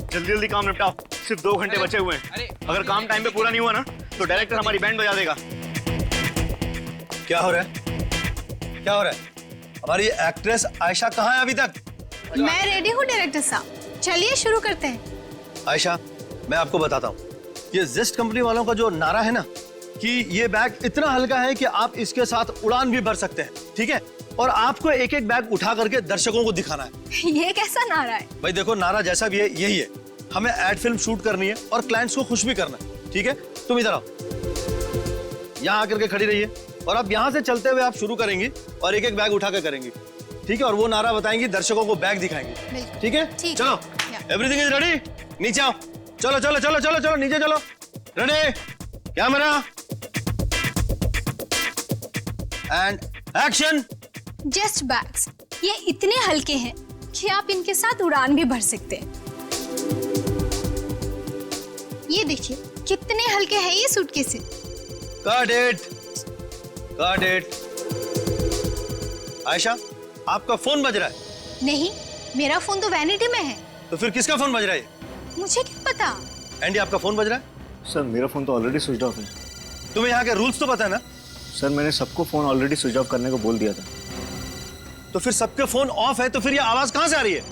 जल्दी जल्दी काम निपटाओ, सिर्फ 2 घंटे बचे हुए हैं। अगर काम टाइम पे पूरा नहीं हुआ ना तो डायरेक्टर हमारी बैंड बजा देगा। क्या हो रहा है? क्या हो रहा है? हमारी एक्ट्रेस आयशा कहाँ है अभी तक? मैं रेडी हूँ डायरेक्टर साहब, चलिए शुरू करते हैं। आयशा, मैं आपको बताता हूँ, ये जेस्ट कंपनी वालों का जो नारा है ना कि ये बैग इतना हल्का है कि आप इसके साथ उड़ान भी भर सकते हैं, ठीक है? और आपको एक एक बैग उठा करके दर्शकों को दिखाना है। ये कैसा नारा है? भाई देखो, नारा जैसा भी है यही है, हमें एड फिल्म शूट करनी है और क्लाइंट्स को खुश भी करना है, ठीक है? तुम इधर आओ, यहाँ आकर के खड़ी रहिए और अब यहाँ से चलते हुए आप शुरू करेंगी और एक एक बैग उठा कर करेंगी, ठीक है? और वो नारा बताएंगी, दर्शकों को बैग दिखाएंगी, ठीक है? चलो, एवरीथिंग इज रेडी, नीचे आओ, चलो चलो चलो चलो चलो नीचे चलो, ready, camera and action. Just bags, ये इतने हल्के हैं कि आप इनके साथ उड़ान भी भर सकते हैं। ये देखिए कितने हल्के हैं ये सूटकेसें। Got it, got it। Ayesha, आपका फोन बज रहा है? नहीं, मेरा फोन तो वैनिटी में है। तो फिर किसका फोन बज रहा है? मुझे क्या पता। एंडी, आपका फोन बज रहा है? सर मेरा फोन तो ऑलरेडी स्विच ऑफ है। तुम्हें यहाँ के रूल्स तो पता है ना? सर मैंने सबको फोन ऑलरेडी स्विच ऑफ करने को बोल दिया था। तो फिर सबके फोन ऑफ है तो फिर ये आवाज कहाँ से आ रही है?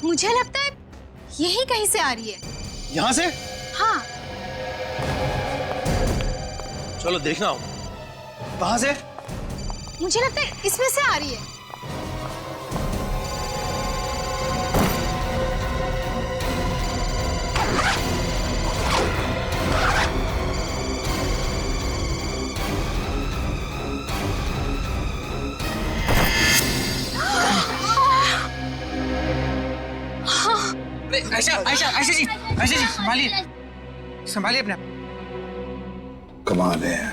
मुझे लगता है यही कहीं से आ रही है। यहाँ से? हाँ। चलो देखना हो, कहाँ से? मुझे लगता है इसमें से आ रही है। आयशा आयशा आयशा जी संभालिए, संभालिए अपने आप। कमाल है,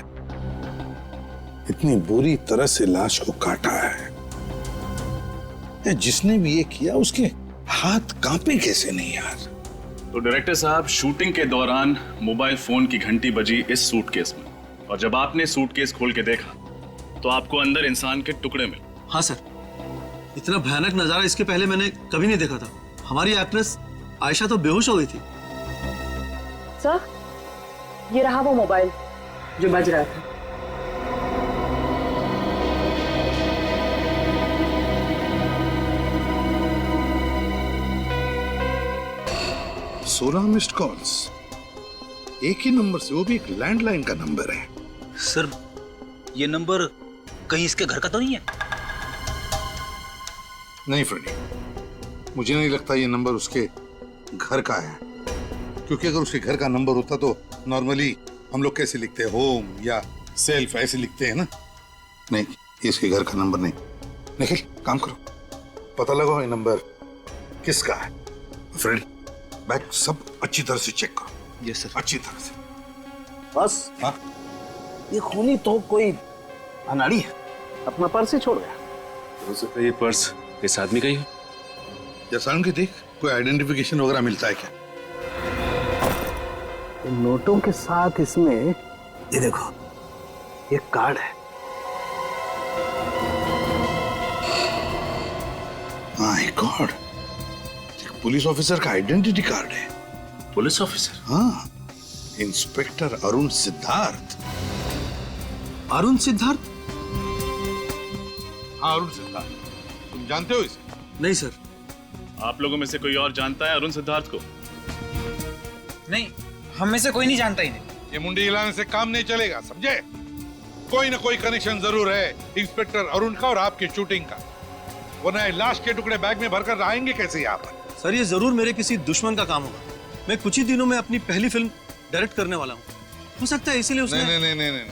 इतनी बुरी तरह से लाश को काटा है। जिसने भी ये किया उसके हाथ कांपे कैसे नहीं यार? तो डायरेक्टर साहब, शूटिंग के दौरान मोबाइल फोन की घंटी बजी इस सूटकेस में, और जब आपने सूटकेस खोल के देखा तो आपको अंदर इंसान के टुकड़े मिले। हाँ सर, इतना भयानक नजारा इसके पहले मैंने कभी नहीं देखा था। हमारी एक्ट्रेस आयशा तो बेहोश हो गई थी। सर, ये रहा वो मोबाइल जो बज रहा था। सोलह मिस्ड कॉल्स, एक ही नंबर से, वो भी एक लैंडलाइन का नंबर है। सर, ये नंबर कहीं इसके घर का तो नहीं है? नहीं फ्रेडी, मुझे नहीं लगता ये नंबर उसके घर का है, क्योंकि अगर उसके घर का नंबर होता तो नॉर्मली हम लोग कैसे लिखते हैं, होम या सेल्फ ऐसे लिखते हैं ना। नहीं, इसके घर का नंबर नहीं। निखिल, काम करो, पता लगाओ ये नंबर किसका है। फ्रेडी, बैग सब अच्छी तरह से चेक करो। Yes sir. अच्छी तरह से। बस हाँ, ये खूनी तो कोई अनाड़ी है, अपना पर्स ही छोड़ गया। हो सकता है ये पर्स इस आदमी का ही हो। जैसा कि देख, कोई आइडेंटिफिकेशन वगैरह मिलता है क्या? नोटों के साथ इसमें ये देखो, ये कार्ड है। माय गॉड, पुलिस ऑफिसर का आइडेंटिटी कार्ड है। Police officer? हाँ, इंस्पेक्टर अरुण सिद्धार्थ। अरुण सिद्धार्थ? हाँ, अरुण सिद्धार्थ। तुम जानते हो इसे? नहीं सर। आप लोगों में से कोई और जानता है अरुण सिद्धार्थ को? नहीं, हम में से कोई नहीं जानता इन्हें। ये मुंडी हिलाने से काम नहीं चलेगा, समझे? कोई ना कोई कनेक्शन जरूर है इंस्पेक्टर अरुण का और आपकी शूटिंग का, वरना लाश के टुकड़े बैग में भरकर आएंगे कैसे यहाँ पर? सर, ये जरूर मेरे किसी दुश्मन का काम होगा। मैं कुछ ही दिनों में अपनी पहली फिल्म डायरेक्ट करने वाला हूँ, हो सकता है इसीलिए उसने। नहीं नहीं नहीं नहीं,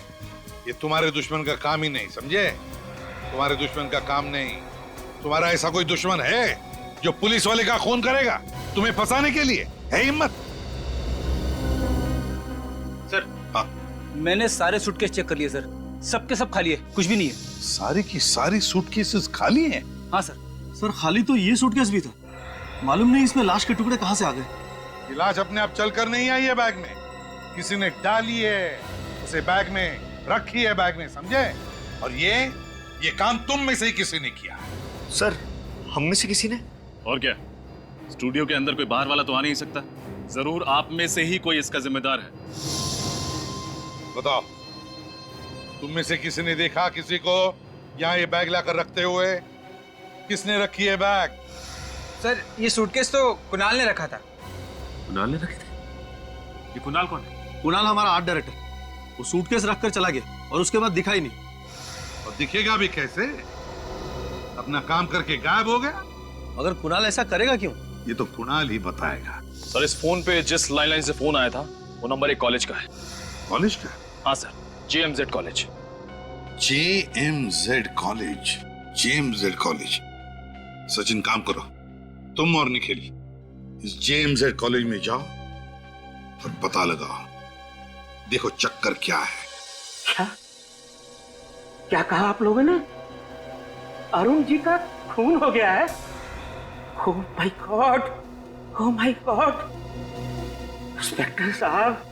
ये तुम्हारे दुश्मन का काम ही नहीं, समझे? तुम्हारे दुश्मन का काम नहीं। तुम्हारा ऐसा कोई दुश्मन है जो पुलिस वाले का खून करेगा तुम्हें फंसाने के लिए? है हिम्मत? सर, हाँ, मैंने सारे सूटकेस चेक कर लिए सर, सबके सब खाली है, कुछ भी नहीं है। सारी की सारी सूटकेसेस खाली हैं? हाँ सर। सर, खाली तो ये सूटकेस भी था, मालूम नहीं इसमें लाश के टुकड़े कहाँ से आ गए। ये लाश अपने आप चलकर नहीं आई है बैग में, किसी ने डाली है, उसे बैग में रखी है, बैग में, समझे? और ये काम तुम में से ही किसी ने किया। सर, हम में से किसी ने? और क्या, स्टूडियो के अंदर कोई बाहर वाला तो आ नहीं सकता। जरूर आप में से ही कोई इसका जिम्मेदार है। बताओ, तुम में से किसी ने देखा किसी को यहाँ ये बैग लाकर रखते हुए? किसने रखी है बैग? सर, ये सूटकेस तो कुणाल ने रखा था। कुणाल ने रखे थे? ये कुणाल कौन है? कुणाल हमारा आर्ट डायरेक्टर। वो सूटकेस रखकर चला गया और उसके बाद दिखा ही नहीं। और दिखेगा भी कैसे? अपना काम करके गायब हो गया। अगर कुणाल ऐसा करेगा क्यों? ये तो कुणाल ही बताएगा। सर, इस फोन पे जिस लैंडलाइन से फोन आया था वो नंबर एक कॉलेज का है। कॉलेज का? हाँ sir, JMZ college. JMZ college, JMZ college. Sachin, काम करो, तुम और निखिल इस JMZ कॉलेज में जाओ और पता लगाओ। देखो चक्कर क्या है। क्या क्या कहा आप लोगों ने? अरुण जी का खून हो गया है? Oh my God, oh my God. Inspector साहब,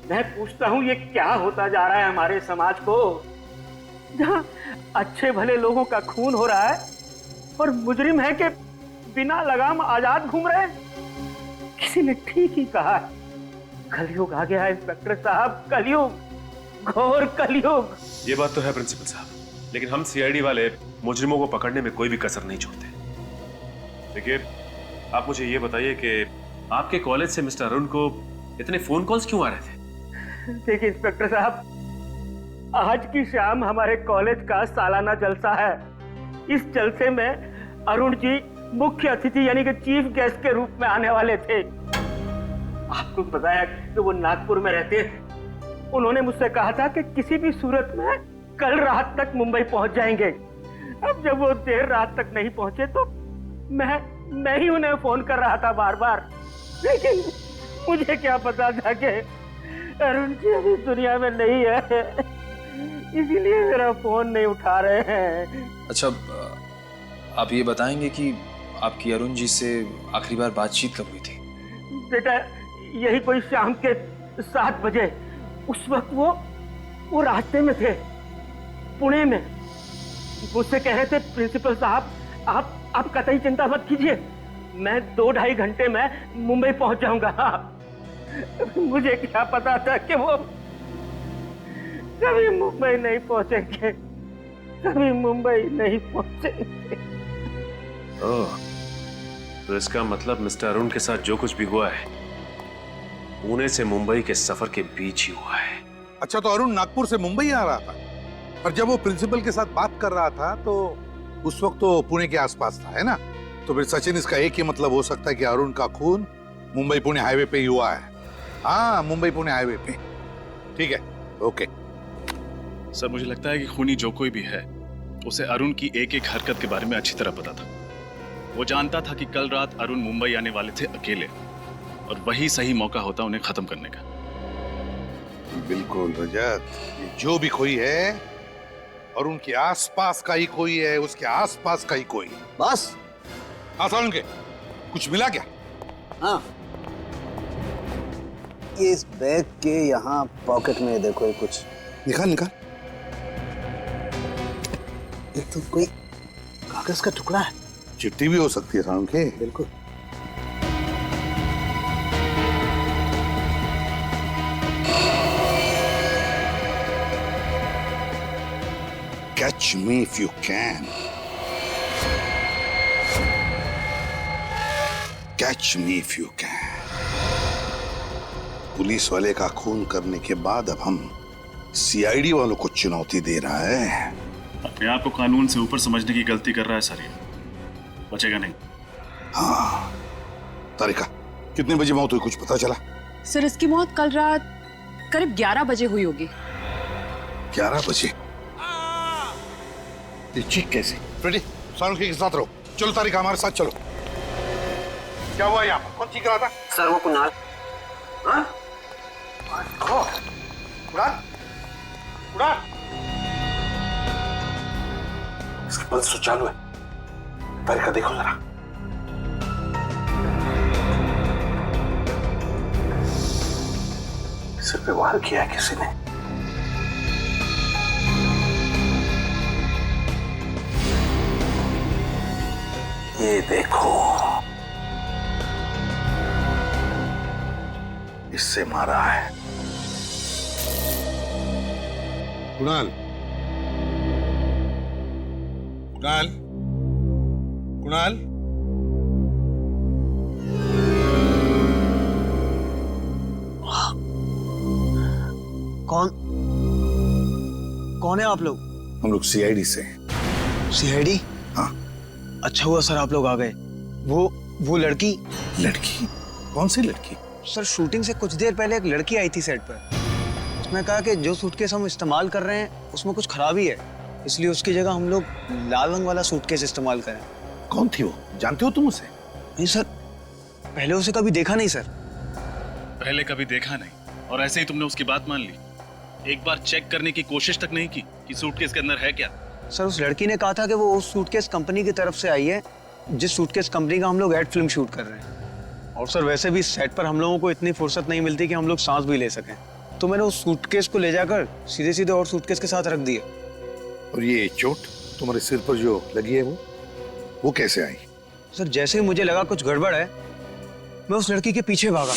मैं पूछता हूं ये क्या होता जा रहा है हमारे समाज को, जहां अच्छे भले लोगों का खून हो रहा है और मुजरिम है कि बिना लगाम आजाद घूम रहे हैं। किसी ने ठीक ही कहा, कलयुग आ गया है इंस्पेक्टर साहब, कलयुग, घोर कलयुग। ये बात तो है प्रिंसिपल साहब, लेकिन हम CID वाले मुजरिमों को पकड़ने में कोई भी कसर नहीं छोड़ते। देखिए, आप मुझे ये बताइए कि आपके कॉलेज से मिस्टर अरुण को इतने फोन कॉल्स क्यों आ रहे थे? देखिए इंस्पेक्टर साहब, आज की शाम हमारे कॉलेज का सालाना जलसा है। इस जलसे में अरुण जी मुख्य अतिथि यानी कि चीफ गेस्ट के रूप में आने वाले थे। आपको बताया कि वो नागपुर में रहते हैं। उन्होंने मुझसे कहा था कि किसी भी सूरत में कल रात तक मुंबई पहुंच जाएंगे। अब जब वो देर रात तक नहीं पहुंचे तो मैं ही उन्हें फोन कर रहा था बार बार, लेकिन मुझे क्या पता था कि अरुण जी अभी दुनिया में नहीं है, इसीलिए मेरा फोन नहीं उठा रहे हैं। अच्छा, आप ये बताएंगे कि आपकी अरुण जी से आखिरी बार बातचीत कब हुई थी? बेटा, यही कोई शाम के 7 बजे। उस वक्त वो रास्ते में थे, पुणे में। मुझसे कह रहे थे, प्रिंसिपल साहब आप कतई चिंता मत कीजिए, मैं 2-2.5 घंटे में मुंबई पहुंच जाऊंगा। मुझे क्या पता था कि वो कभी मुंबई नहीं पहुंचेंगे, कभी मुंबई नहीं पहुंचेंगे। ओह, तो इसका मतलब मिस्टर अरुण के साथ जो कुछ भी हुआ है पुणे से मुंबई के सफर के बीच ही हुआ है। अच्छा, तो अरुण नागपुर से मुंबई आ रहा था, और जब वो प्रिंसिपल के साथ बात कर रहा था तो उस वक्त तो पुणे के आसपास था, है ना? तो फिर सचिन, इसका एक ही मतलब हो सकता है कि अरुण का खून मुंबई पुणे हाईवे पे ही हुआ है। हाँ, मुंबई पुणे हाईवे पे। ठीक है, ओके। सर, मुझे लगता है कि खूनी जो कोई भी है उसे अरुण की एक एक हरकत के बारे में अच्छी तरह पता था। वो जानता था कि कल रात अरुण मुंबई आने वाले थे अकेले, और वही सही मौका होता उन्हें खत्म करने का। बिल्कुल रजत, ये जो भी कोई है और उनके आसपास का ही कोई है, उसके आसपास का ही कोई। बस आसान के कुछ मिला क्या? हाँ, ये इस बैग के यहाँ पॉकेट में देखो, कुछ निकाल निकाल। ये तो कोई कागज का टुकड़ा है। चिट्ठी भी हो सकती है साउंड के। बिल्कुल। Catch me if you can. Catch me if you can. Police वाले का खून करने के बाद अब हम CID वालों को चुनौती दे रहा है। अपने आप को कानून से ऊपर समझने की गलती कर रहा है सर, ये बचेगा नहीं। हाँ, तारिका, कितने बजे मौत हुई, कुछ पता चला? सर, इसकी मौत कल रात करीब 11 बजे हुई होगी। 11 बजे? चीख कैसे? फ्रेडी, साउंड के साथ रहो। चलो तारिका, हमारे साथ चलो। क्या हुआ यहाँ? कौन चीख रहा था? सर, वो कुणाल। हाँ? उड़ान? उड़ान? इसका पल्स तो चालू है। तारिका देखो जरा। सिर पे वार किया है किसी ने। ये देखो, इससे मारा है। कुणाल, कुणाल, कुणाल, कौन है आप लोग? हम लोग सीआईडी से। सीआईडी? हाँ। अच्छा हुआ सर आप लोग आ गए। वो लड़की। लड़की? कौन सी लड़की? सर शूटिंग से कुछ देर पहले एक लड़की आई थी सेट पर। उसने कहा कि जो सूटकेस हम इस्तेमाल कर रहे हैं उसमें कुछ खराबी है, इसलिए उसकी जगह हम लोग लाल रंग वाला सूटकेस इस्तेमाल करें। कौन थी वो? जानते हो तुम उसे? नहीं सर, पहले उसे कभी देखा नहीं सर। पहले कभी देखा नहीं और ऐसे ही तुमने उसकी बात मान ली? एक बार चेक करने की कोशिश तक नहीं की कि सूटकेस के अंदर है क्या? सर उस लड़की ने कहा था कि वो उस सूटकेस कंपनी की तरफ से आई है जिस सूटकेस कंपनी का हम लोग एड फिल्म शूट कर रहे हैं। और सर वैसे भी सेट पर हम लोगों को इतनी फुर्सत नहीं मिलती कि हम लोग सांस भी ले सकें, तो मैंने उस सूटकेस को ले जाकर सीधे सीधे और सूटकेस के साथ रख दिया। और ये चोट तुम्हारे सिर पर जो लगी है वो कैसे आई? सर जैसे ही मुझे लगा कुछ गड़बड़ है, मैं उस लड़की के पीछे भागा।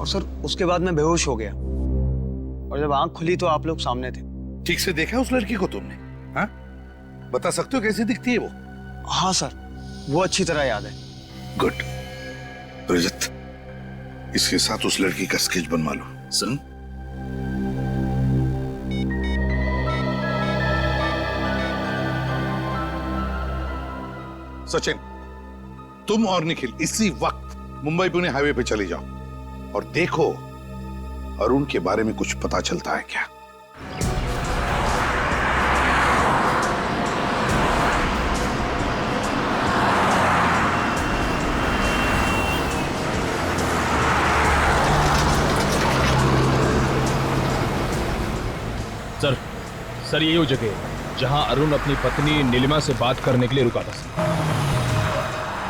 सर उसके बाद मैं बेहोश हो गया और जब आंख खुली तो आप लोग सामने थे। ठीक से देखा उस लड़की को तुमने? हाँ? बता सकते हो कैसी दिखती है वो? हाँ सर, वो अच्छी तरह याद है। गुड। रजत, इसके साथ उस लड़की का स्केच बनवा लो। सर सचिन, तुम और निखिल इसी वक्त मुंबई पुणे हाईवे पे चले जाओ और देखो अरुण के बारे में कुछ पता चलता है क्या। सर यही वो जगह है जहां अरुण अपनी पत्नी नीलिमा से बात करने के लिए रुका था।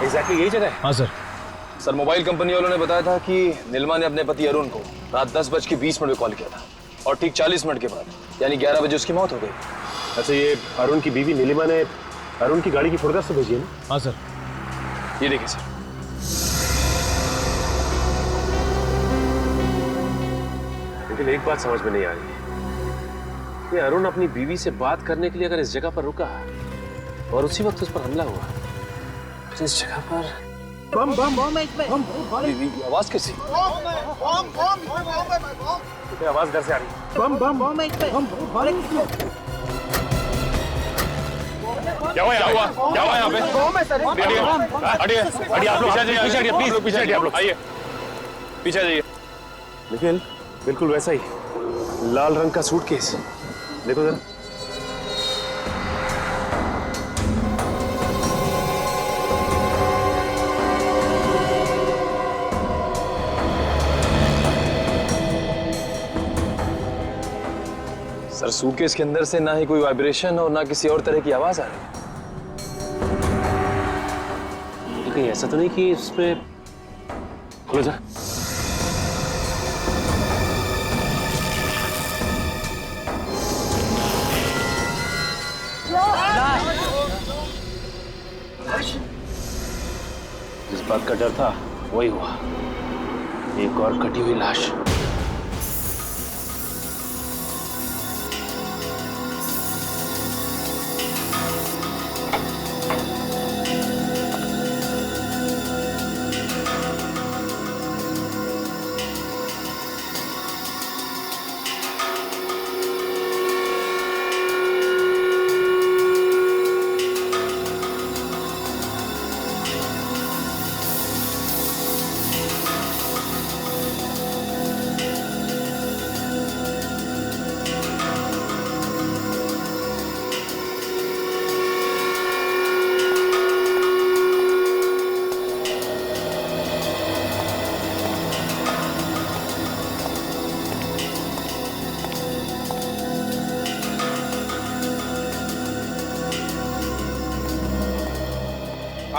एग्जैक्टली यही जगह है? हाँ सर मोबाइल कंपनी वालों ने बताया था कि नीलिमा ने अपने पति अरुण को रात 10:20 में कॉल किया था और ठीक 40 मिनट के बाद यानी 11 बजे उसकी मौत हो गई। अच्छा, ये अरुण की बीवी नीलिमा ने अरुण की गाड़ी की फोटोग्राफ तो भेजी है ना? हाँ सर, ये देखिए सर। लेकिन एक बात समझ में नहीं आ रही कि अरुण अपनी बीवी से बात करने के लिए अगर इस जगह पर रुका और उसी वक्त उस पर हमला हुआ, तो इस जगह पर बम बम बम आवाज कैसी? आवाज घर से आ रही है। बम बम बम क्या हुआ यहाँ पे? हटिए आप लोग, पीछे हटिए प्लीज, पीछे हटिए आप लोग, आइए पीछे जाइए। निखिल, बिल्कुल वैसा ही लाल रंग का सूटकेस, देखो जरा। सर सूटकेस के अंदर से ना ही कोई वाइब्रेशन और ना किसी और तरह की आवाज आ रही है। कहीं ऐसा तो नहीं कि इसमें खुलो जा। जिस बात का डर था वही हुआ, एक और कटी हुई लाश।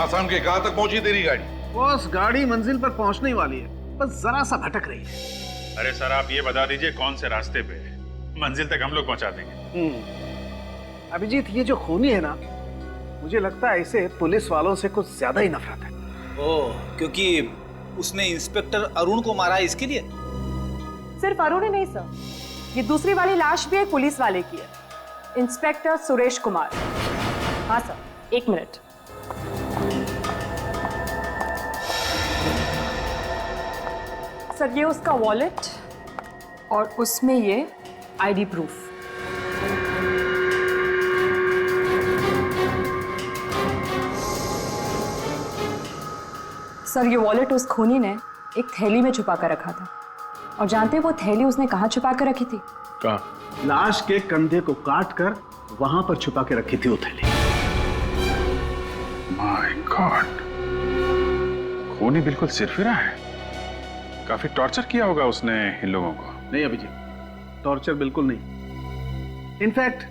आसाम के कहां तक पहुंची तेरी गाड़ी? बॉस गाड़ी मंजिल पर पहुंचने वाली है, बस जरा सा भटक रही है। अरे सर आप ये बता दीजिए कौन से रास्ते पे है, मंजिल तक हम लोग पहुंचा देंगे। अभिजीत, ये जो खूनी है ना, मुझे लगता है इसे पुलिस वालों से कुछ ज्यादा ही नफरत है। ओह, क्योंकि उसने इंस्पेक्टर अरुण को मारा है इसके लिए? सिर्फ अरुण ही नहीं सर, ये दूसरी वाली लाश भी एक पुलिस वाले की है, इंस्पेक्टर सुरेश कुमार। हाँ सर, 1 मिनट। सर ये उसका वॉलेट और उसमें ये आईडी प्रूफ। सर ये वॉलेट उस खूनी ने एक थैली में छुपा कर रखा था, और जानते हैं वो थैली उसने कहाँ छुपा कर रखी थी? कहाँ? लाश के कंधे को काट कर वहां पर छुपा के रखी थी वो थैली। माय गॉड, खूनी बिल्कुल सिरफिरा है। काफी टॉर्चर किया होगा उसने इन लोगों को। नहीं अभिजीत, टॉर्चर बिल्कुल नहीं। इनफैक्ट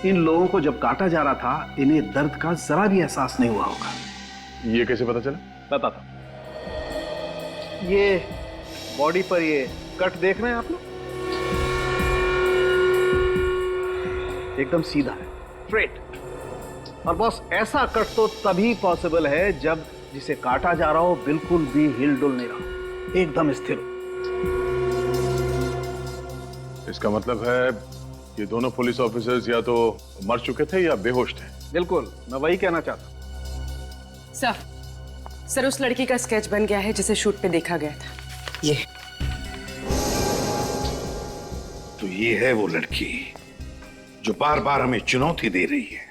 इन लोगों को जब काटा जा रहा था, इन्हें दर्द का जरा भी एहसास नहीं हुआ होगा। ये कैसे पता चला? बताता। ये बॉडी पर ये कट देख रहे हैं आप लोग, एकदम सीधा है, स्ट्रेट। और बॉस ऐसा कट तो तभी पॉसिबल है जब जिसे काटा जा रहा हो बिल्कुल भी हिल डुल नहीं रहा, एकदम स्थिर हो। इसका मतलब है ये दोनों पुलिस ऑफिसर्स या तो मर चुके थे या बेहोश थे। बिल्कुल, मैं वही कहना चाहता। सर उस लड़की का स्केच बन गया है जिसे शूट पे देखा गया था। ये तो ये है वो लड़की जो बार बार हमें चुनौती दे रही है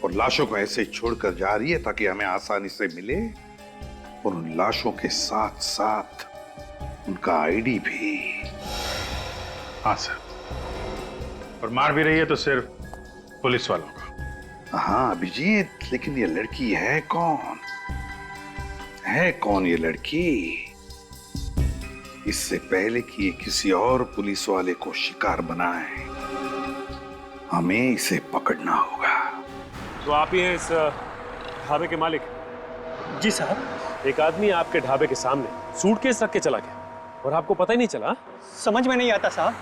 और लाशों को ऐसे छोड़कर जा रही है ताकि हमें आसानी से मिले, और उन लाशों के साथ साथ उनका आईडी भी। हाँ सर, और मार भी रही है तो सिर्फ पुलिस वालों को। हाँ अभिजीत, लेकिन ये लड़की है कौन? है कौन ये लड़की? इससे पहले कि ये किसी और पुलिस वाले को शिकार बनाए, हमें इसे पकड़ना होगा। तो आप ही हैं इस ढाबे के मालिक? जी साहब। एक आदमी आपके ढाबे के सामने सूटकेस रख के चला गया और आपको पता ही नहीं चला? समझ में नहीं आता साहब,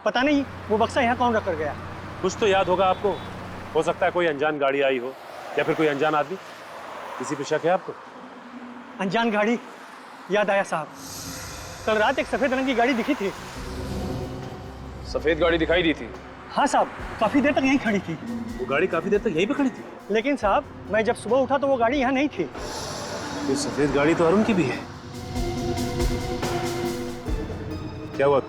पता नहीं वो बक्सा यहाँ कौन रख कर गया। कुछ तो याद होगा आपको, हो सकता है कोई अनजान गाड़ी आई हो या फिर कोई अनजान आदमी। किसी पे शक है आपको? अनजान गाड़ी याद आया साहब, कल रात एक सफेद रंग की गाड़ी दिखी थी। सफेद गाड़ी दिखाई दी थी? हाँ साहब, काफी देर तक यहीं खड़ी थी। वो गाड़ी काफी देर तक यहीं पे खड़ी थी? लेकिन साहब मैं जब सुबह उठा तो वो गाड़ी यहाँ नहीं थी। ये सफेद गाड़ी तो अरुण की भी है। क्या हुआ,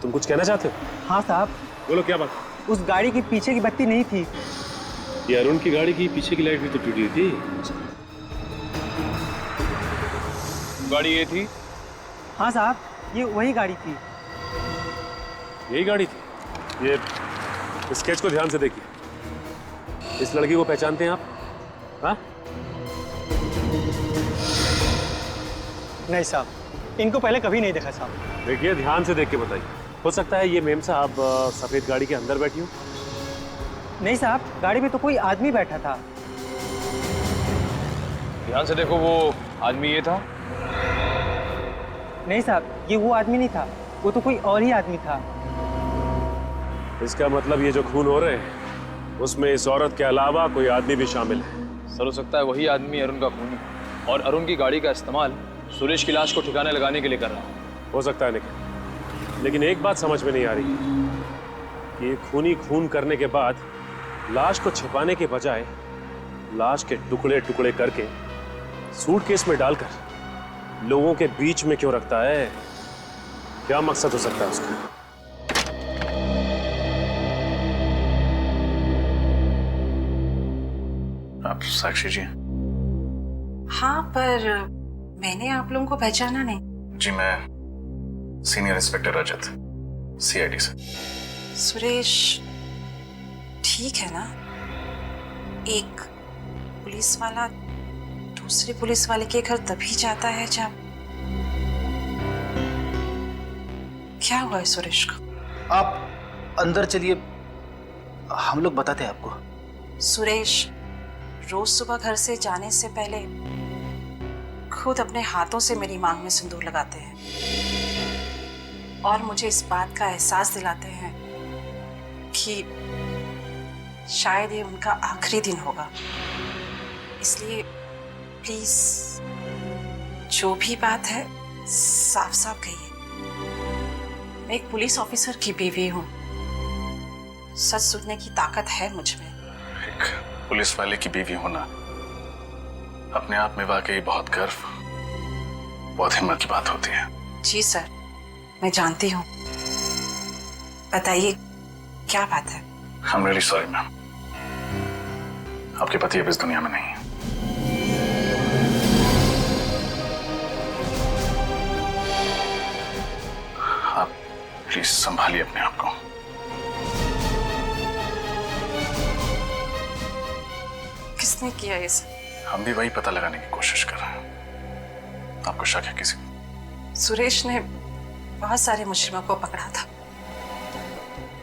तुम कुछ कहना चाहते हो? हाँ साहब। बोलो क्या बात? उस गाड़ी की पीछे की बत्ती नहीं थी। ये अरुण की गाड़ी की पीछे की लाइट भी तो टूटी थी। गाड़ी ये थी? हाँ साहब, ये वही गाड़ी थी। यही गाड़ी थी? ये स्केच को ध्यान से देखिए, इस लड़की को पहचानते हैं आप? हाँ? नहीं साहब, इनको पहले कभी नहीं देखा साहब। देखिए ध्यान से देख के बताइए, हो सकता है ये मेम साहब सफेद गाड़ी के अंदर बैठी हो। नहीं साहब, गाड़ी में तो कोई आदमी बैठा था। ध्यान से देखो, वो आदमी ये था? नहीं साहब, ये वो आदमी नहीं था, वो तो कोई और ही आदमी था। इसका मतलब ये जो खून हो रहे हैं उसमें इस औरत के अलावा कोई आदमी भी शामिल है। सर हो सकता है वही आदमी अरुण का खूनी, और अरुण की गाड़ी का इस्तेमाल सुरेश की लाश को ठिकाने लगाने के लिए कर रहा है। हो सकता है लेकिन एक बात समझ में नहीं आ रही कि ये खूनी खून करने के बाद लाश को छिपाने के बजाय लाश के टुकड़े टुकड़े करके सूटकेस में डालकर लोगों के बीच में क्यों रखता है? क्या मकसद हो सकता है उसका? आप साक्षी जी? हाँ, पर मैंने आप लोगों को पहचाना नहीं। जी मैं सीनियर इंस्पेक्टर रजत, सीआईडी से। सुरेश ठीक है ना? एक पुलिस वाला दूसरे पुलिस वाले के घर तभी जाता है जब... क्या हुआ है सुरेश को? आप अंदर चलिए, हम लोग बताते हैं आपको। सुरेश रोज सुबह घर से जाने से पहले खुद अपने हाथों से मेरी मांग में सिंदूर लगाते हैं और मुझे इस बात का एहसास दिलाते हैं कि शायद ये उनका आखिरी दिन होगा। इसलिए प्लीज जो भी बात है साफ साफ कहिए। मैं एक पुलिस ऑफिसर की बीवी हूँ, सच सुनने की ताकत है मुझ में। एक पुलिस वाले की बीवी होना अपने आप में वाकई बहुत गर्व, बहुत हिम्मत की बात होती है। जी सर, मैं जानती हूँ। बताइए क्या बात है? I'm really sorry मैम, आपके पति अब इस दुनिया में नहीं है। आप प्लीज संभालिए अपने आप को। किसने किया ये सब? हम भी वही पता लगाने की कोशिश कर रहे हैं। आपको शक है किसी? सुरेश ने बहुत सारे मुजरिमों को पकड़ा था,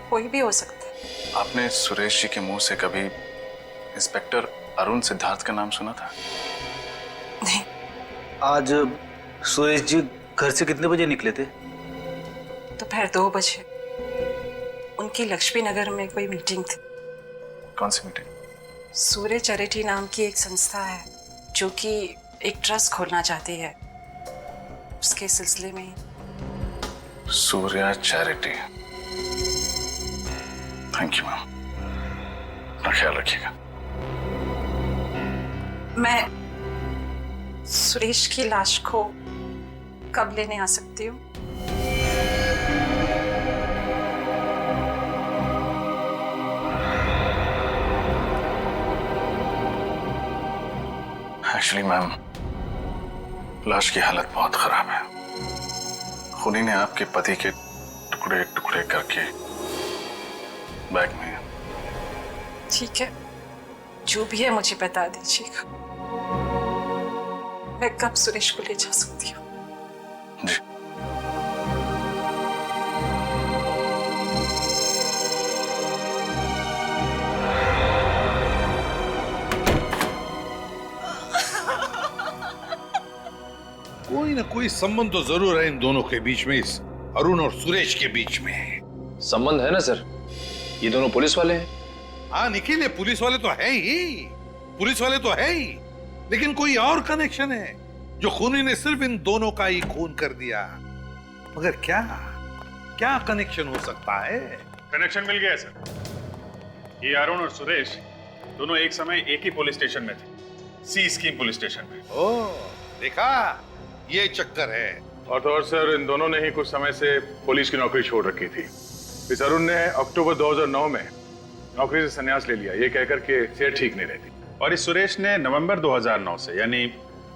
कोई भी हो सकता है। आपने सुरेश जी के मुंह से कभी इंस्पेक्टर अरुण सिद्धार्थ का नाम सुना था? नहीं। आज सुरेश जी घर से कितने बजे निकले थे? दोपहर 2 बजे। उनकी लक्ष्मी नगर में कोई मीटिंग थी। कौन सी मीटिंग? सूर्य चैरिटी नाम की एक संस्था है जो कि एक ट्रस्ट खोलना चाहती है, उसके सिलसिले में। Surya charity. Thank you ma'am, अपना ख्याल रखिएगा। मैं सुरेश की लाश को कब लेने आ सकती हूँ? एक्चुअली मैम, लाश की हालत बहुत खराब है। खूनी ने आपके पति के टुकड़े टुकड़े करके बैग में। ठीक है, जो भी है मुझे बता दीजिएगा। मैं कब सुरेश को ले जा सकती हूँ? जी। कोई ना कोई संबंध तो जरूर है इन दोनों के बीच में, इस अरुण और सुरेश के बीच में। संबंध है ना सर, ये दोनों पुलिस वाले हैं। हाँ निखिल, ये पुलिस वाले तो है ही, पुलिस वाले तो है ही, लेकिन कोई और कनेक्शन है जो खूनी ने सिर्फ इन दोनों का ही खून कर दिया। मगर क्या क्या कनेक्शन हो सकता है? कनेक्शन मिल गया सर। ये अरुण और सुरेश दोनों एक समय एक ही पुलिस स्टेशन में थे, सी स्कीम पुलिस स्टेशन में। ओह, देखा, ये चक्कर है। और तो और सर, इन दोनों ने ही कुछ समय से पुलिस की नौकरी छोड़ रखी थी। इस अरुण ने अक्टूबर 2009 में नौकरी से संन्यास ले लिया, ये कहकर के सेहत ठीक नहीं रहती। और इस सुरेश ने नवंबर 2009 से, यानी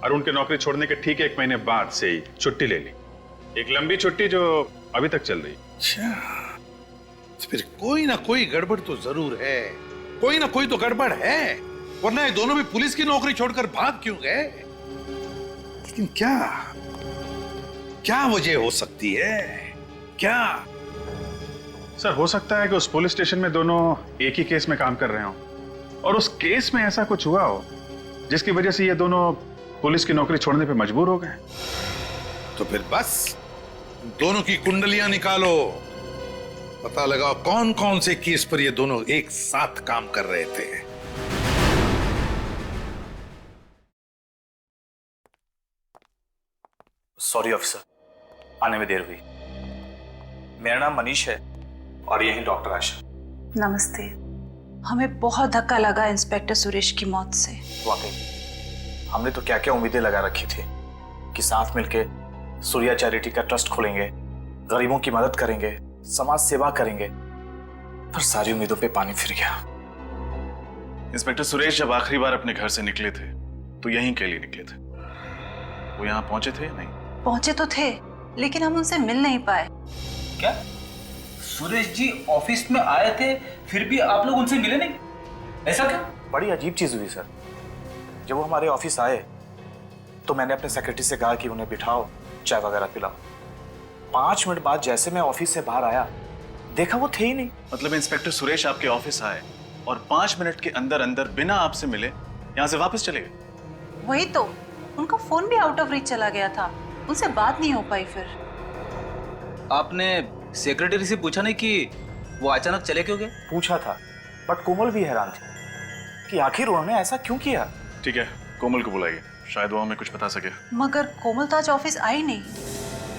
अरुण की नौकरी छोड़ने के ठीक 1 महीने बाद से ही छुट्टी ले ली। एक लंबी छुट्टी जो अभी तक चल रही। अच्छा, फिर कोई ना कोई गड़बड़ तो जरूर है, कोई ना कोई तो गड़बड़ है, वरना ये दोनों भी पुलिस की नौकरी छोड़कर भाग क्यों गए? लेकिन क्या क्या वजह हो सकती है? क्या? सर, हो सकता है कि उस पुलिस स्टेशन में दोनों एक ही केस में काम कर रहे हो और उस केस में ऐसा कुछ हुआ हो जिसकी वजह से ये दोनों पुलिस की नौकरी छोड़ने पे मजबूर हो गए। तो फिर बस दोनों की कुंडलियां निकालो, पता लगाओ कौन कौन से केस पर ये दोनों एक साथ काम कर रहे थे। सॉरी ऑफिसर, आने में देर हुई। मेरा नाम मनीष है और यही डॉक्टर आशा। नमस्ते। हमें बहुत धक्का लगा इंस्पेक्टर सुरेश की मौत से। वाकई हमने तो क्या क्या उम्मीदें लगा रखी थी कि साथ मिलके सूर्या चैरिटी का ट्रस्ट खोलेंगे, गरीबों की मदद करेंगे, समाज सेवा करेंगे, पर सारी उम्मीदों पे पानी फिर गया। इंस्पेक्टर सुरेश जब आखिरी बार अपने घर से निकले थे तो यहीं के लिए निकले थे। वो यहाँ पहुंचे थे या नहीं? पहुंचे तो थे, लेकिन हम उनसे मिल नहीं पाए। क्या सुरेश जी ऑफिस में आए थे, फिर भी आप लोग उनसे मिले नहीं? ऐसा क्या? बड़ी अजीब चीज हुई सर। जब वो हमारे ऑफिस आए तो मैंने अपने सेक्रेटरी से कहा कि उन्हें बिठाओ, चाय वगैरह पिलाओ। 5 मिनट बाद जैसे मैं ऑफिस से बाहर आया, देखा वो थे ही नहीं। मतलब इंस्पेक्टर सुरेश आपके ऑफिस आए और 5 मिनट के अंदर अंदर बिना आपसे मिले यहाँ से वापस चले गए। वही तो, उनका फोन भी आउट ऑफ रीच चला गया था, उनसे बात नहीं हो पाई। फिर आपने सेक्रेटरी से पूछा नहीं कि वो अचानक चले क्यों गए? पूछा था, बट कोमल भी हैरान थी कि आखिर उन्होंने ऐसा क्यों किया। ठीक है, कोमल को बुलाइए, शायद वो हमें कुछ बता सके। मगर कोमल तो आज ऑफिस आई नहीं।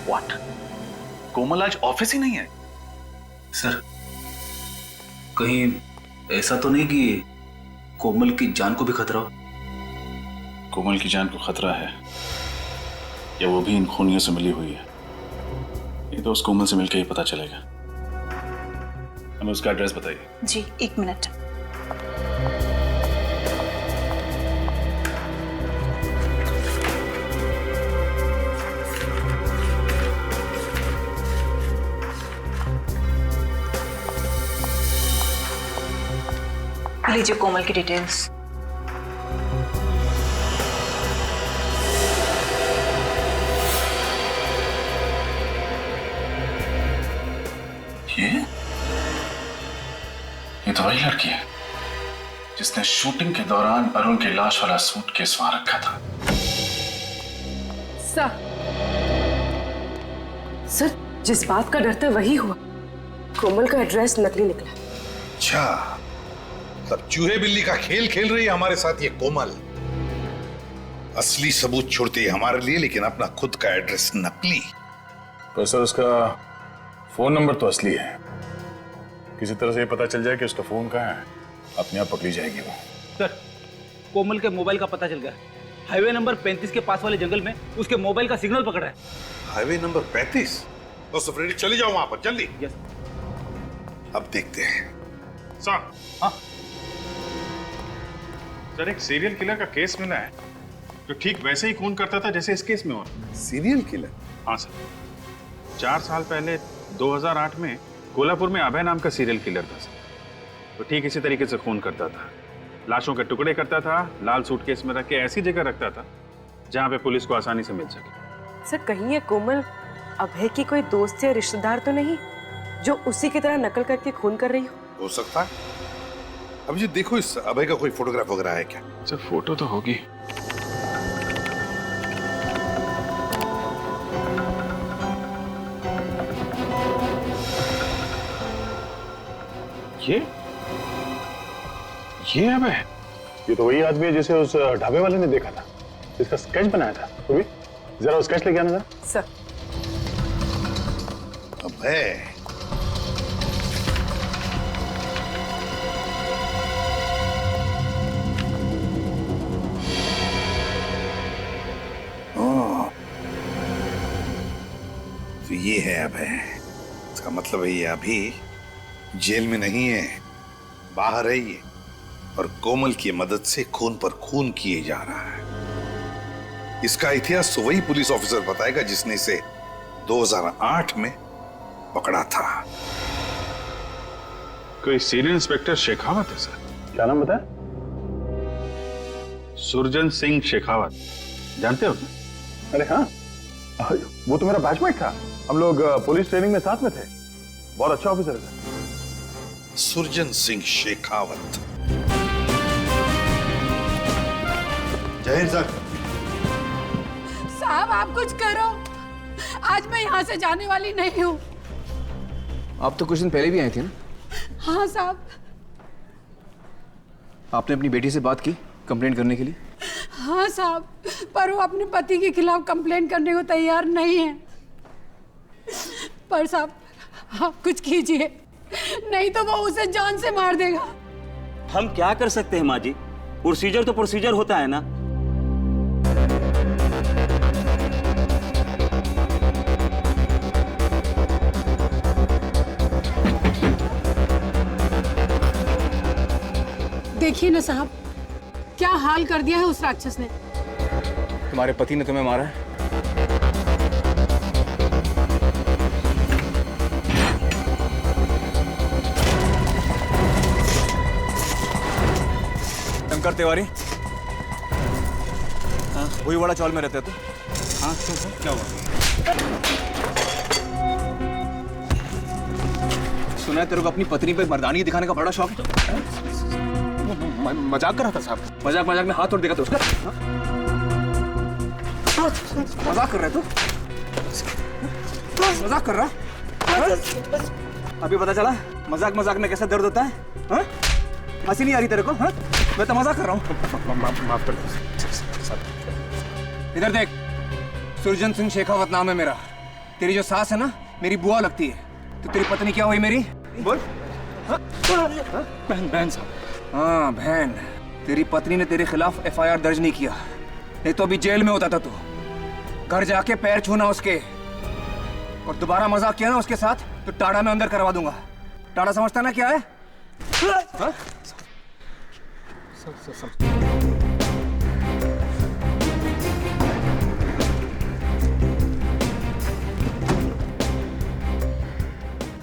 व्हाट? कोमल आज ऑफिस ही नहीं है? सर, कहीं ऐसा तो नहीं कि कोमल की जान को भी खतरा हो? कोमल की जान को खतरा है या वो भी इन खूनियों से मिली हुई है, ये तो उस कोमल से मिलकर ही पता चलेगा। हमें उसका एड्रेस बताइए। जी, 1 मिनट। लीजिए कोमल की डिटेल्स। ये तो वही लड़की है जिसने शूटिंग के दौरान अरुण की लाश वाला सूटकेस वहां रखा था। सर, जिस बात का डर था वही हुआ। कोमल का एड्रेस नकली निकला। अच्छा, तब चूहे बिल्ली का खेल खेल रही है हमारे साथ ये कोमल। असली सबूत छोड़ती है हमारे लिए, लेकिन अपना खुद का एड्रेस नकली। पर सर, उसका फोन नंबर तो असली है। किसी तरह से ये पता चल जाए कि उसका फोन कहाँ है, अपने आप पकड़ी जाएगी वो। सर, कोमल के मोबाइल का पता चल गया। हाईवे नंबर 35 के पास वाले जंगल में उसके मोबाइल का सिग्नल पकड़ा है। Highway number 35? तो सफरेडी चली जाओ वहां पर जल्दी। यस। अब देखते हैं। सर, हाँ सर, एक सीरियल किलर का केस मिला है जो ठीक वैसे ही खून करता था जैसे इस केस में हुआ। Serial killer? हाँ सर, 4 साल पहले 2008 में कोल्हापुर में अभय नाम का सीरियल किलर था सर। तो ठीक इसी तरीके से खून करता था, लाशों के टुकड़े करता था, लाल सूटकेस में रख के ऐसी जगह रखता था जहां पे पुलिस को आसानी से मिल सके। सर, कहीं ये कोमल अभय की कोई दोस्त या रिश्तेदार तो नहीं जो उसी की तरह नकल करके खून कर रही हो सकता है। अब ये देखो, इस अभय का कोई फोटोग्राफ वगैरह है क्या? सर, फोटो तो होगी। ये अभय? ये तो वही आदमी है जिसे उस ढाबे वाले ने देखा था, जिसका स्केच बनाया था। तो भी जरा वो स्केच लेके आना था। सर। अभय, तो ये है अभय। इसका मतलब है ये अभी जेल में नहीं है, बाहर है ये, और कोमल की मदद से खून पर खून किए जा रहा है। इसका इतिहास तो वही पुलिस ऑफिसर बताएगा जिसने इसे 2008 में पकड़ा था। कोई सीनियर इंस्पेक्टर शेखावत है सर। क्या नाम बताया? सुरजन सिंह शेखावत, जानते हो? अरे हाँ, वो तो मेरा बैचमेट था। हम लोग पुलिस ट्रेनिंग में साथ में थे। बहुत अच्छा ऑफिसर है। सुरजन सिंह शेखावत। जय हिंद सर। साहब, आप कुछ करो, आज मैं यहाँ से जाने वाली नहीं हूँ। आप तो कुछ दिन पहले भी आए थे ना? हाँ साहब। आपने अपनी बेटी से बात की कंप्लेंट करने के लिए? हाँ साहब, पर वो अपने पति के खिलाफ कंप्लेंट करने को तैयार नहीं है। पर साहब, आप कुछ कीजिए, नहीं तो वो उसे जान से मार देगा। हम क्या कर सकते हैं माँ जी? प्रोसीजर तो प्रोसीजर होता है ना। देखिए ना साहब, क्या हाल कर दिया है उस राक्षस ने। तुम्हारे पति ने तुम्हें मारा है? शंकर तिवारी? हाँ, वही वाला चौल में रहते तो? हाँ, क्या हुआ? सुना है तेरे को अपनी पत्नी पे मर्दानी दिखाने का बड़ा शौक है? मजाक कर रहा था साहब। मजाक मजाक में हाथ तोड़ देगा तो उसका मजाक कर रहा है तू? मजाक कर रहा? अभी पता चला मजाक मजाक में कैसा दर्द होता है? हाँ? हंसी नहीं आ रही तेरे को? हाँ? मैं तो मजाक कर रहा हूँ। माफ कर दो। इधर देख, सुरजन सिंह शेखावत नाम है मेरा। तेरी जो सास है ना, मेरी बुआ लगती है। तो तेरी पत्नी क्या हुई मेरी? बोल। बहन, बहन साहब। हाँ बहन। तेरी पत्नी ने तेरे खिलाफ FIR दर्ज नहीं किया, नहीं तो अभी जेल में होता था तू। घर जाके पैर छूना उसके, और दोबारा मजाक किया ना उसके साथ तो टाड़ा में अंदर करवा दूंगा। टाड़ा समझता ना क्या है? हाँ?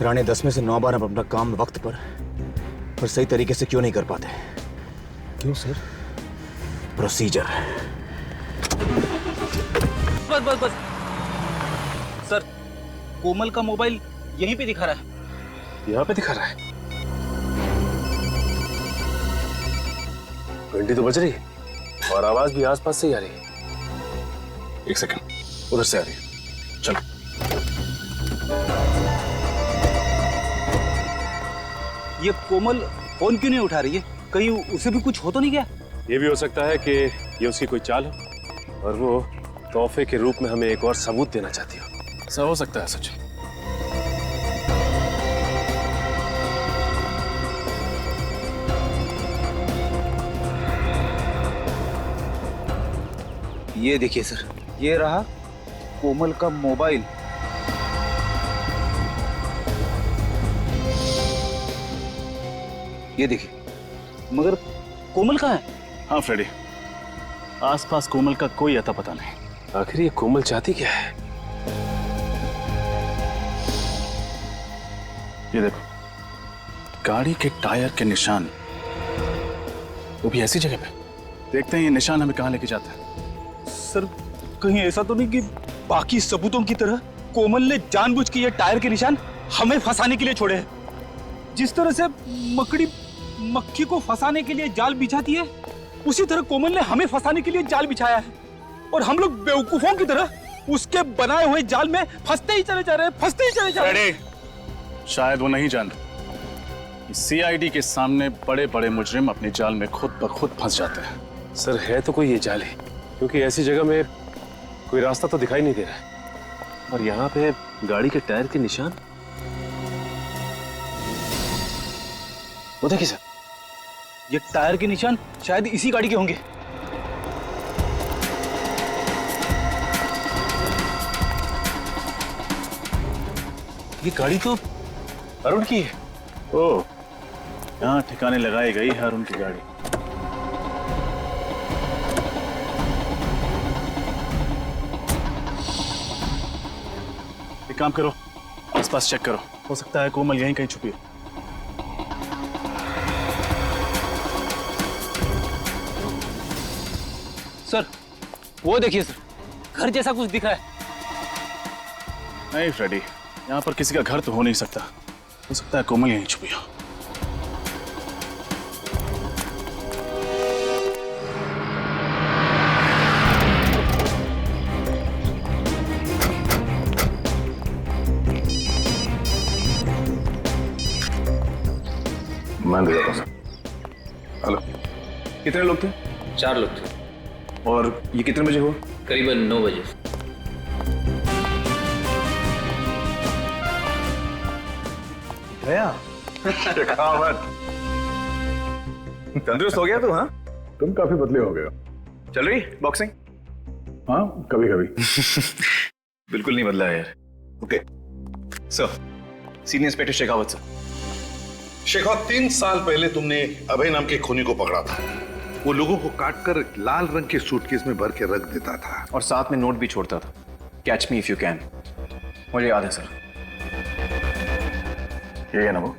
रानी 10 में से 9 बार हम अपना काम वक्त पर और सही तरीके से क्यों नहीं कर पाते? क्यों सर? प्रोसीजर। बस बस बस सर, कोमल का मोबाइल यहीं पे दिखा रहा है। यहाँ पे दिखा रहा है? घंटी तो बज रही है और आवाज भी आसपास से ही आ रही है। एक सेकंड, उधर से आ रही है। चलो। ये कोमल फोन क्यों नहीं उठा रही है? कहीं उसे भी कुछ हो तो नहीं गया? ये भी हो सकता है कि ये उसकी कोई चाल हो और वो तोहफे के रूप में हमें एक और सबूत देना चाहती हो। ऐसा हो सकता है सचिन। ये देखिए सर, ये रहा कोमल का मोबाइल। ये देखिए, मगर कोमल कहाँ है? हाँ फ्रेडी, आसपास कोमल का कोई अता पता नहीं। आखिर ये कोमल चाहती क्या है? ये देखो, गाड़ी के टायर के निशान, वो भी ऐसी जगह पे। देखते हैं ये निशान हमें कहाँ लेके जाता है। सर, कहीं ऐसा तो नहीं कि बाकी सबूतों की तरह कोमल ने जानबूझ के ये टायर के निशान हमें फंसाने के लिए छोड़े हैं? जिस तरह से मकड़ी मक्खी को फंसाने के लिए जाल बिछाती है, उसी तरह कोमल ने हमें फंसाने के लिए जाल बिछाया है, और हम लोग बेवकूफों की तरह उसके बनाए हुए जाल में फंसते ही चले जा रहे हैं, फंसते ही चले जा रहे हैं। शायद वो नहीं जानते CID के सामने बड़े बड़े मुजरिम अपने जाल में खुद ब खुद फंस जाते हैं। सर, है तो कोई ये जाल है, क्योंकि ऐसी जगह में कोई रास्ता तो दिखाई नहीं दे रहा है। और यहाँ पे गाड़ी के टायर के निशान, वो देखिए सर, ये टायर के निशान शायद इसी गाड़ी के होंगे। ये गाड़ी तो अरुण की है। ओह, यहाँ ठिकाने लगाई गई है अरुण की गाड़ी। एक काम करो, आसपास चेक करो, हो सकता है कोमल यहीं कहीं छुपी है। सर, वो देखिए सर, घर जैसा कुछ दिख रहा है। नहीं फ्रेडी, यहाँ पर किसी का घर तो हो नहीं सकता। हो सकता है कोमल यहीं छुपी हो। मैं भेजा था। हेलो, कितने लोग थे? 4 लोग थे। और ये कितने बजे हुआ? करीबन 9 बजे। गया तंदुरुस्त हो गया तू? हाँ, तुम काफी बदले हो गए हो। चल रही बॉक्सिंग? हाँ, कभी कभी। बिल्कुल नहीं बदला है यार। Okay sir, senior inspector Shekhawat sir. Shekhawat, 3 साल पहले तुमने अभय नाम के खूनी को पकड़ा था। वो लोगों को काटकर लाल रंग के सूटकेस में भर के रख देता था और साथ में नोट भी छोड़ता था, catch me if you can. मुझे याद है सर। ये है ना वो?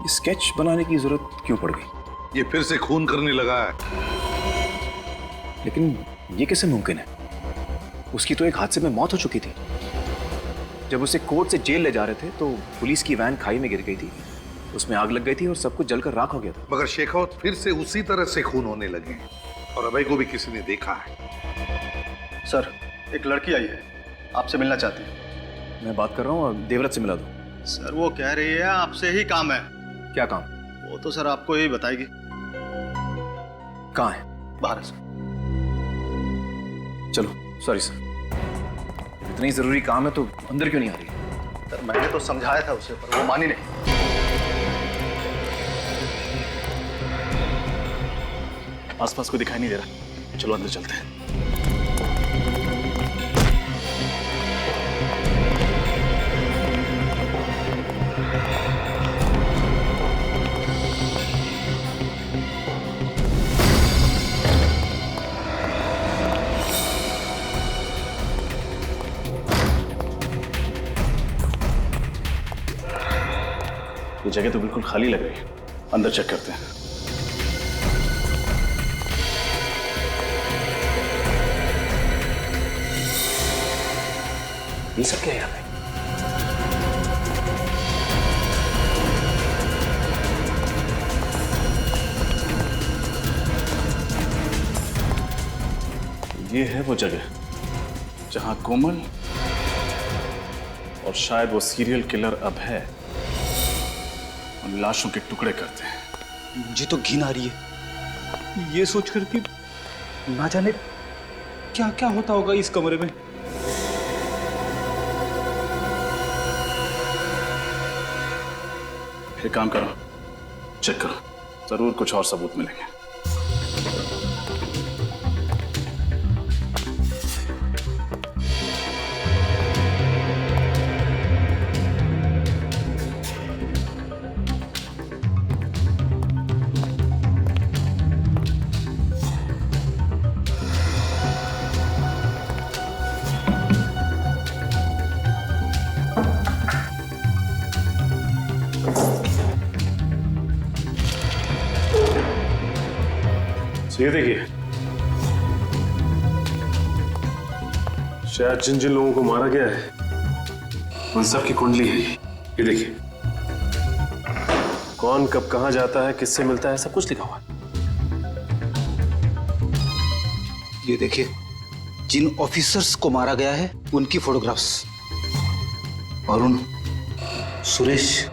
ये स्केच बनाने की जरूरत क्यों पड़ गई? ये फिर से खून करने लगा है। लेकिन ये कैसे मुमकिन है? उसकी तो एक हादसे में मौत हो चुकी थी। जब उसे कोर्ट से जेल ले जा रहे थे तो पुलिस की वैन खाई में गिर गई थी उसमें आग लग गई थी और सब कुछ जलकर राख हो गया था। मगर शेखावत फिर से उसी तरह से खून होने लगे हैं और अभय को भी किसी ने देखा है। सर, एक लड़की आई है, आपसे मिलना चाहती है। मैं बात कर रहा हूँ, देवरत से मिला दो। सर, वो कह रही है आपसे ही काम है। क्या काम? वो तो सर आपको ही बताएगी। कहाँ है? बाहर है सर। चलो, सॉरी सर, इतनी जरूरी काम है तो अंदर क्यों नहीं आ रही? सर, मैंने तो समझाया था उसे, पर वो मानी नहीं। आसपास को दिखाई नहीं दे रहा, चलो अंदर चलते हैं। ये जगह तो बिल्कुल खाली लग रही है, अंदर चेक करते हैं। ये सब क्या है यहाँ पे? ये है वो जगह जहां कोमल और शायद वो सीरियल किलर अभय उन लाशों के टुकड़े करते हैं। मुझे तो घिन आ रही है ये सोचकर कि ना जाने क्या क्या होता होगा इस कमरे में। एक काम करो, चेक करो, जरूर कुछ और सबूत मिलेंगे। ये देखिए, शायद जिन जिन लोगों को मारा गया है उन सब की कुंडली है ये देखिए। कौन कब कहां जाता है, किससे मिलता है, सब कुछ लिखा हुआ है। ये देखिए, जिन ऑफिसर्स को मारा गया है उनकी फोटोग्राफ्स। अरुण, सुरेश,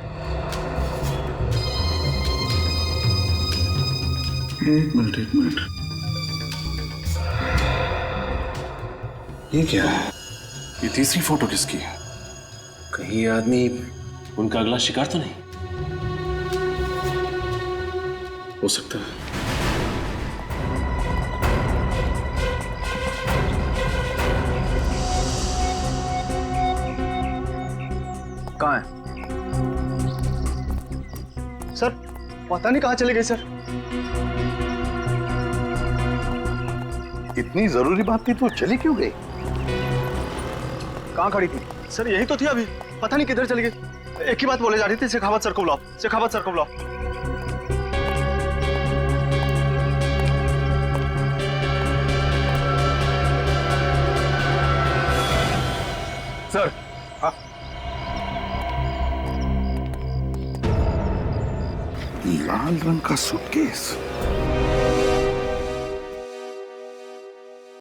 एक मिनट। ये क्या है? ये तीसरी फोटो किसकी है? कहीं ये आदमी उनका अगला शिकार तो नहीं हो सकता है। कहाँ है? सर, पता नहीं कहाँ चले गए सर। इतनी जरूरी बात थी तो चली क्यों गई? कहाँ खड़ी थी? सर, यही तो थी अभी, पता नहीं किधर चली गई। एक ही बात बोले जा रही थी, शेखावत सर को बुलाओ, शेखावत सर को बुलाओ। सर, हाँ? लाल रंग का सूटकेस।